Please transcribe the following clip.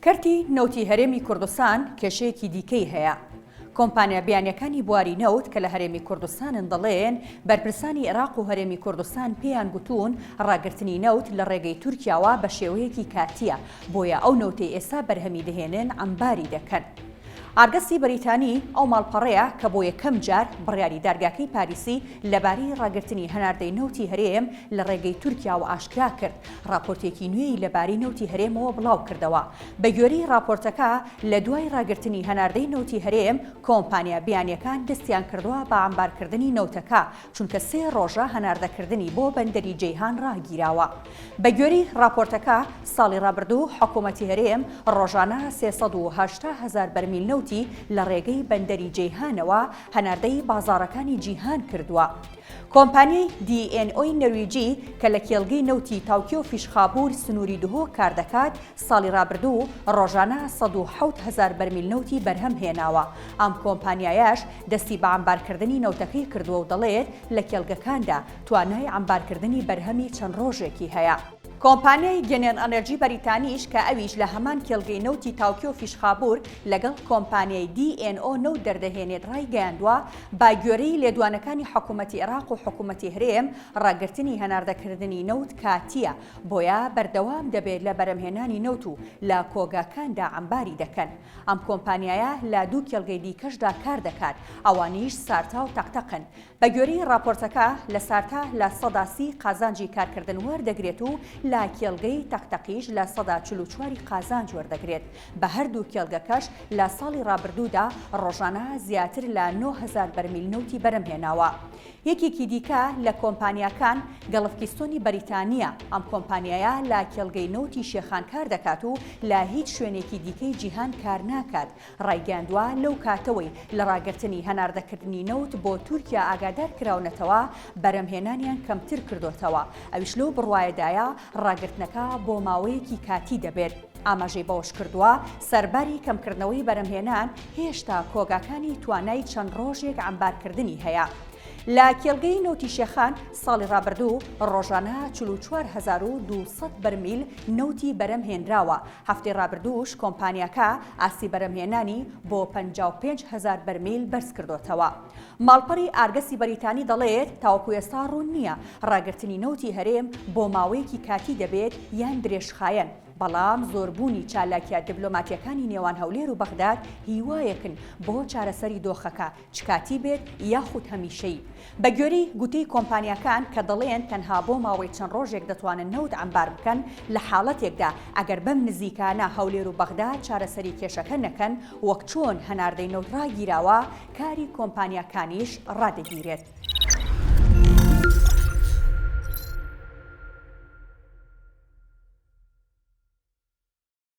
کەرتی نەوتی هەرێمی کوردستان کێشەیەکی دیکەی هەیە. کۆمپانیا بیانیەکانی بواری نەوت کە لە هەرێمی کوردستانن دەڵێن بەرپرسانی عێراق و هەرێمی کوردستان پێیان گوتوون ڕاگررتنی نەوت لە ڕێگەی تورکیاوە بە شێوەیەکی کاتیە، بۆیە ئەو نەوتەی ئێستا بەرهەمی دەهێنن ئەمباری دەکەن. ئارگەسی بەریتانی ئەو ماڵپەڕەیە کە بۆ یەکەم جار بڕیاری دارگاکەی پاریسی لەبارەی ڕاگررتنی هەناردەی نەوتی هەرێم لە ڕێگەی تورکیاوە ئاشکرا کرد. راپۆرتێکی نوێی لەبارەی نەوتی هەرێمەوە بڵاو کردەوە. بە گوێرەی راپۆرتەکە لە دوای ڕاگررتنی هەناردەی نەوتی هەرێم کۆمپانیا بیانیەکان دەستیان کردووە بە ئەمبارکردنی نەوتەکە، چونکە 3 ڕۆژە هەناردەکردنی بۆ بەندەری جەیهان ڕاگیراوە. بە گوێرەی راپۆرتەکە ساڵی ڕابردوو حکوومەتی هەرێم ڕۆژانە 380,000 بەرمیل نەوتی لە ڕێگەی بەندەری جەیهانەوە هەناردەی بازاڕەکانی جیهان کردووە. کۆمپانیای DNOی نەرویجی کە لە کێڵگەی نەوتی تاوکیۆ فیشخابور سنووری دهۆ کار دەکات، ساڵی ڕابردوو ڕۆژانە 107,000 بەرمیل نەوتی بەرهەم هێناوە. ئەم کۆمپانیایەش دەستی بە ئەمبارکردنی نەوتەکەی کردووە و دەڵێت لە کێڵگەکاندا توانای ئەمبارکردنی بەرهەمی چەند ڕۆژێکی هەیە. کۆمپانیای گێنێر ئەنەرژی بەریتانیش کە ئەویش لە هەمان کێڵگەی نەوتی تاوکیۆ فیشخابور لەگەڵ کۆمپانیای DNO نەوت دەردەهێنێت ڕایگەیاندووە با گوێرەی لێدوانەکانی حکوومەتی عێراق و حکوومەتی هەرێم ڕاگررتنی هەناردەکردنی نەوت کاتیە، بۆیە بەردەوام دەبێت لە بەرهەمهێنانی نەوت و لە کۆگاکاندا ئەمباری دەکەن. ئەم کۆمپانیایە لە 2 کێڵگەی دیکەشدا کار دەکات، ئەوانیش سارتا و تەقتەقن. بە گوێرەی راپۆرتەکە لە سارتا لە 130 قازانجی کارکردن وەردەگرێت و لە کێڵگەی تەقتەقیش لە 144 قازانج وەردەگرێت. بە هەردوو کێڵگەکەش لە ساڵی ڕابردوودا ڕۆژانە زیاتر لە 9,000 بەرمیل نەوتی بەرهەمهێناوە. یەکێکی دیکە لە کۆمپانیاکان گەڵفکیستۆنی بەریتانیە. ئەم کۆمپانیایە لە کێڵگەی نەوتی شێخان کار دەکات و لە هیچ شوێنێکی دیکەی جیهان کار ناکات. ڕایگەاندووە لەو کاتەوەی لە ڕاگررتنی هەناردەکردنی نەوت بۆ تورکیا ئاگادار کراونەتەوە بەرهەمهێنانیان کەمتر کردوتەوە. ئەویش لەو بڕوایەدایە ڕاگررتنەکە بۆ ماوەیەکی کاتی دەبێت. ئاماژەی بەوەش کردووە سەرباری کەمکردنەوەی بەرهەمهێنان هێشتا کۆگاکانی توانای چەند ڕۆژێک ئەمبارکردنی هەیە. لە کێڵگەی نەوتی شێخان ساڵی ڕابردوو ڕۆژانە 44,200 بەرمیل نەوتی بەرەم هێنراوە. هەفتەی ڕابردووش کۆمپانیاکە ئاسی بەرەمهێنانی بۆ 55,000 بەرمیل بەرز کردوتەوە. ماڵپەڕی ئارگەسی بەریتانی دەڵێت تاوەکو ئێستا ڕوون نییە ڕاگررتنی نەوتی هەرێم بۆ ماوەیەکی کاتی دەبێت یان درێژخایەن، بەڵام زۆربوونی چالاکیە دیبلۆماتیەکانی نێوان هەولێر و بەغداد هیوایەکن بۆ چارەسەری دۆخەکە چکاتی بێت یاخود هەمیشەی. بە گوێرەی گوتەی کۆمپانیاکان کە دەڵێن تەنها بۆ ماوەی چەند ڕۆژێک دەتوانن نەوت ئەمبار بکەن، لە حاڵەتێکدا ئەگەر بەم نزیکانە هەولێر و بەغداد چارەسەری کێشەکە نەکەن، وەک چۆن هەناردەی نەوت ڕاگیراوە، کاری کۆمپانیاکانیش ڕادەگیرێت.